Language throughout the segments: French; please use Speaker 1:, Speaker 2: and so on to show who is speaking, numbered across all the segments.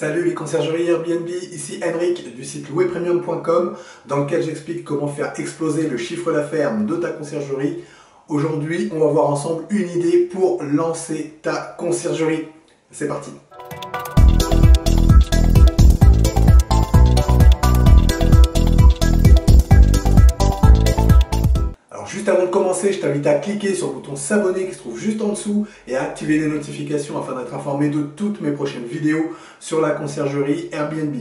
Speaker 1: Salut les conciergeries Airbnb, ici Henrik du site louerpremium.com dans lequel j'explique comment faire exploser le chiffre d'affaires de ta conciergerie. Aujourd'hui, on va voir ensemble une idée pour lancer ta conciergerie. C'est parti! Juste avant de commencer, je t'invite à cliquer sur le bouton s'abonner qui se trouve juste en dessous et à activer les notifications afin d'être informé de toutes mes prochaines vidéos sur la conciergerie Airbnb.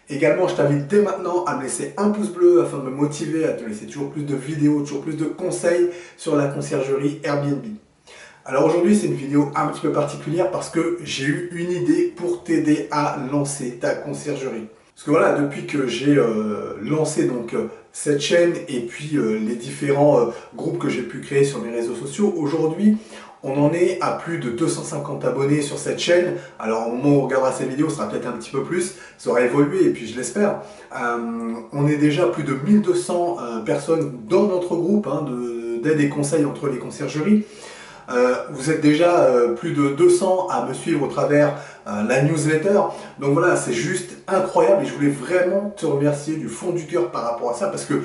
Speaker 1: Également, je t'invite dès maintenant à me laisser un pouce bleu afin de me motiver à te laisser toujours plus de vidéos, toujours plus de conseils sur la conciergerie Airbnb. Alors aujourd'hui, c'est une vidéo un petit peu particulière parce que j'ai eu une idée pour t'aider à lancer ta conciergerie. Parce que voilà, depuis que j'ai lancé cette chaîne et puis les différents groupes que j'ai pu créer sur mes réseaux sociaux, aujourd'hui, on en est à plus de 250 abonnés sur cette chaîne. Alors au moment où on regardera cette vidéo, ce sera peut-être un petit peu plus, ça aura évolué et puis je l'espère. On est déjà plus de 1200 personnes dans notre groupe d'aide et conseils entre les conciergeries. Vous êtes déjà plus de 200 à me suivre au travers la newsletter. Donc voilà, c'est juste incroyable et je voulais vraiment te remercier du fond du cœur par rapport à ça parce que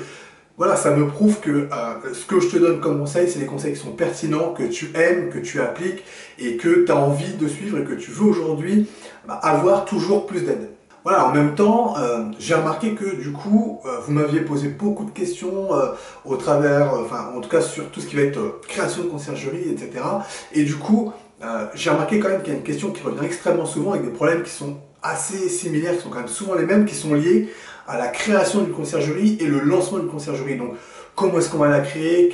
Speaker 1: voilà, ça me prouve que ce que je te donne comme conseil, c'est des conseils qui sont pertinents, que tu aimes, que tu appliques et que tu as envie de suivre et que tu veux aujourd'hui avoir toujours plus d'aide. Voilà, en même temps, j'ai remarqué que du coup, vous m'aviez posé beaucoup de questions au travers, en tout cas sur tout ce qui va être création de conciergerie, etc. Et du coup, j'ai remarqué quand même qu'il y a une question qui revient extrêmement souvent avec des problèmes qui sont assez similaires, qui sont quand même souvent les mêmes, qui sont liés à la création d'une conciergerie et le lancement d'une conciergerie. Donc, comment est-ce qu'on va la créer,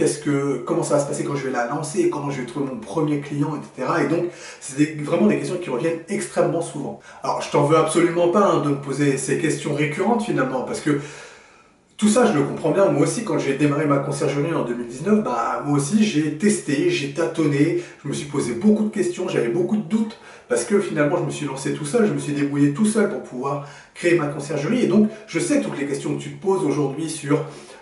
Speaker 1: comment ça va se passer quand je vais la lancer, comment je vais trouver mon premier client, etc. Et donc, c'est vraiment des questions qui reviennent extrêmement souvent. Alors, je t'en veux absolument pas de me poser ces questions récurrentes finalement, parce que tout ça, je le comprends bien. Moi aussi, quand j'ai démarré ma conciergerie en 2019, moi aussi, j'ai testé, j'ai tâtonné, je me suis posé beaucoup de questions, j'avais beaucoup de doutes, parce que finalement, je me suis lancé tout seul, je me suis débrouillé tout seul pour pouvoir créer ma conciergerie. Et donc, je sais toutes les questions que tu te poses aujourd'hui sur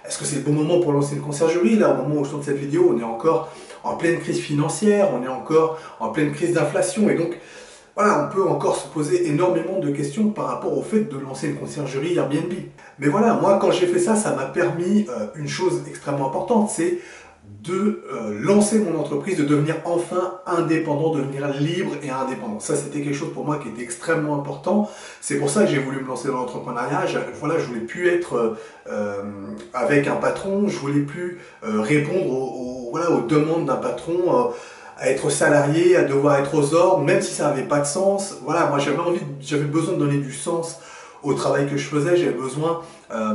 Speaker 1: est-ce que c'est le bon moment pour lancer une conciergerie? Là, au moment où je tourne cette vidéo, on est encore en pleine crise financière, on est encore en pleine crise d'inflation. Et donc, voilà, on peut encore se poser énormément de questions par rapport au fait de lancer une conciergerie Airbnb. Mais voilà, moi, quand j'ai fait ça, ça m'a permis une chose extrêmement importante, c'est de lancer mon entreprise, de devenir enfin indépendant, de devenir libre et indépendant. Ça, c'était quelque chose pour moi qui était extrêmement important. C'est pour ça que j'ai voulu me lancer dans l'entrepreneuriat. Voilà, je voulais plus être avec un patron, je voulais plus répondre aux demandes d'un patron, à être salarié, à devoir être aux ordres, même si ça n'avait pas de sens. Voilà, moi j'avais besoin de donner du sens au travail que je faisais, j'avais besoin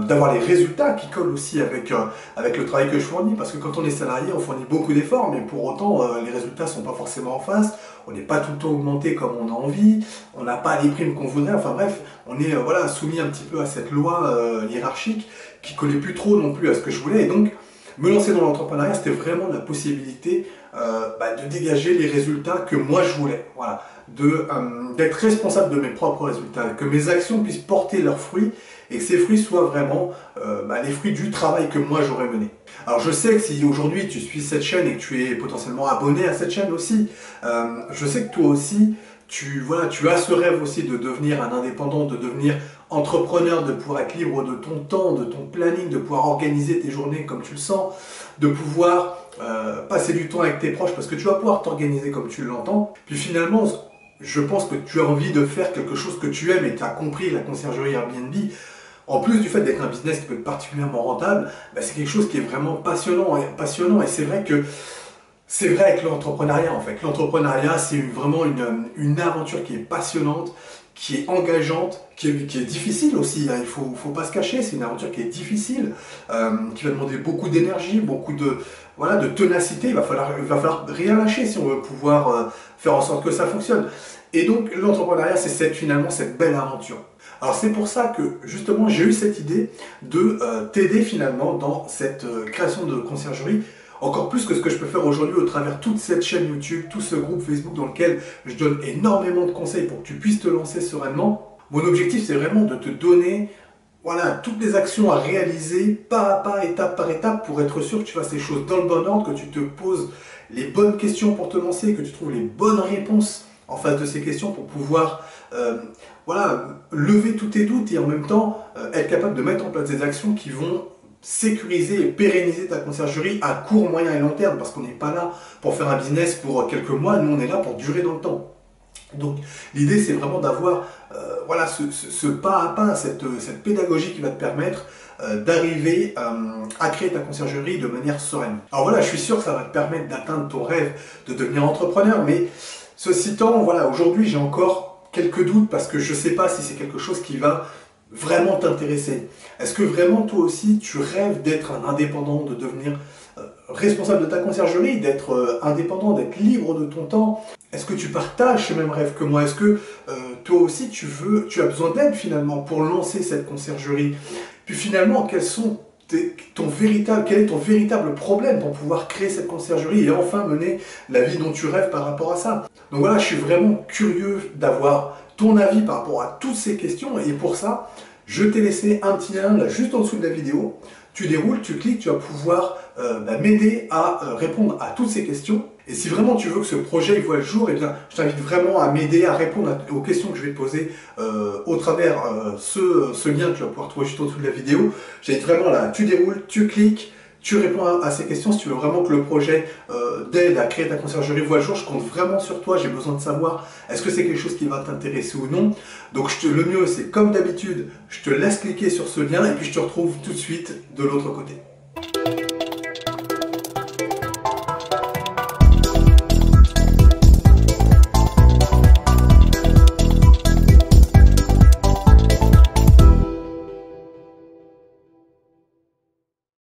Speaker 1: d'avoir les résultats qui collent aussi avec le travail que je fournis, parce que quand on est salarié, on fournit beaucoup d'efforts, mais pour autant, les résultats ne sont pas forcément en face, on n'est pas tout le temps augmenté comme on a envie, on n'a pas les primes qu'on voudrait, enfin bref, on est soumis un petit peu à cette loi hiérarchique qui collait plus trop non plus à ce que je voulais, et donc me lancer dans l'entrepreneuriat, c'était vraiment la possibilité de dégager les résultats que moi je voulais, voilà, d'être responsable de mes propres résultats, que mes actions puissent porter leurs fruits et que ces fruits soient vraiment les fruits du travail que moi j'aurais mené. Alors je sais que si aujourd'hui tu suis cette chaîne et que tu es potentiellement abonné à cette chaîne aussi, je sais que toi aussi, tu as ce rêve aussi de devenir un indépendant, de devenir entrepreneur, de pouvoir être libre de ton temps, de ton planning, de pouvoir organiser tes journées comme tu le sens, de pouvoir passer du temps avec tes proches parce que tu vas pouvoir t'organiser comme tu l'entends. Puis finalement, je pense que tu as envie de faire quelque chose que tu aimes et tu as compris la conciergerie Airbnb. En plus du fait d'être un business qui peut être particulièrement rentable, c'est quelque chose qui est vraiment passionnant et c'est vrai que c'est vrai avec l'entrepreneuriat en fait. L'entrepreneuriat, c'est vraiment une aventure qui est passionnante, qui est engageante, qui est difficile aussi. Il faut pas se cacher, c'est une aventure qui est difficile, qui va demander beaucoup d'énergie, beaucoup de ténacité. Il va falloir rien lâcher si on veut pouvoir faire en sorte que ça fonctionne. Et donc l'entrepreneuriat, c'est finalement cette belle aventure. Alors c'est pour ça que justement j'ai eu cette idée de t'aider finalement dans cette création de conciergerie. Encore plus que ce que je peux faire aujourd'hui au travers de toute cette chaîne YouTube, tout ce groupe Facebook dans lequel je donne énormément de conseils pour que tu puisses te lancer sereinement. Mon objectif, c'est vraiment de te donner toutes les actions à réaliser pas à pas, étape par étape, pour être sûr que tu fasses les choses dans le bon ordre, que tu te poses les bonnes questions pour te lancer, que tu trouves les bonnes réponses en face de ces questions pour pouvoir voilà, lever tous tes doutes et en même temps être capable de mettre en place des actions qui vont sécuriser et pérenniser ta conciergerie à court, moyen et long terme, parce qu'on n'est pas là pour faire un business pour quelques mois, nous on est là pour durer dans le temps. Donc l'idée c'est vraiment d'avoir voilà, ce pas à pas, cette pédagogie qui va te permettre d'arriver à créer ta conciergerie de manière sereine. Alors voilà, je suis sûr que ça va te permettre d'atteindre ton rêve de devenir entrepreneur, mais ceci étant, voilà, aujourd'hui j'ai encore quelques doutes parce que je ne sais pas si c'est quelque chose qui va vraiment t'intéresser. Est-ce que vraiment toi aussi tu rêves d'être un indépendant, de devenir responsable de ta conciergerie, d'être indépendant, d'être libre de ton temps? Est-ce que tu partages ce même rêve que moi? Est-ce que toi aussi tu as besoin d'aide finalement pour lancer cette conciergerie? Puis finalement, quel est ton véritable problème pour pouvoir créer cette conciergerie et enfin mener la vie dont tu rêves par rapport à ça? Donc voilà, je suis vraiment curieux d'avoir ton avis par rapport à toutes ces questions et pour ça, je t'ai laissé un petit lien là juste en dessous de la vidéo. Tu déroules, tu cliques, tu vas pouvoir m'aider à répondre à toutes ces questions. Et si vraiment tu veux que ce projet voit le jour, eh bien, je t'invite vraiment à m'aider à répondre aux questions que je vais te poser au travers ce lien que tu vas pouvoir trouver juste en dessous de la vidéo. J'invite vraiment là, tu déroules, tu cliques, tu réponds à ces questions. Si tu veux vraiment que le projet d'aide à créer ta conciergerie voit le jour, je compte vraiment sur toi. J'ai besoin de savoir est-ce que c'est quelque chose qui va t'intéresser ou non. Donc le mieux, c'est comme d'habitude, je te laisse cliquer sur ce lien et puis je te retrouve tout de suite de l'autre côté.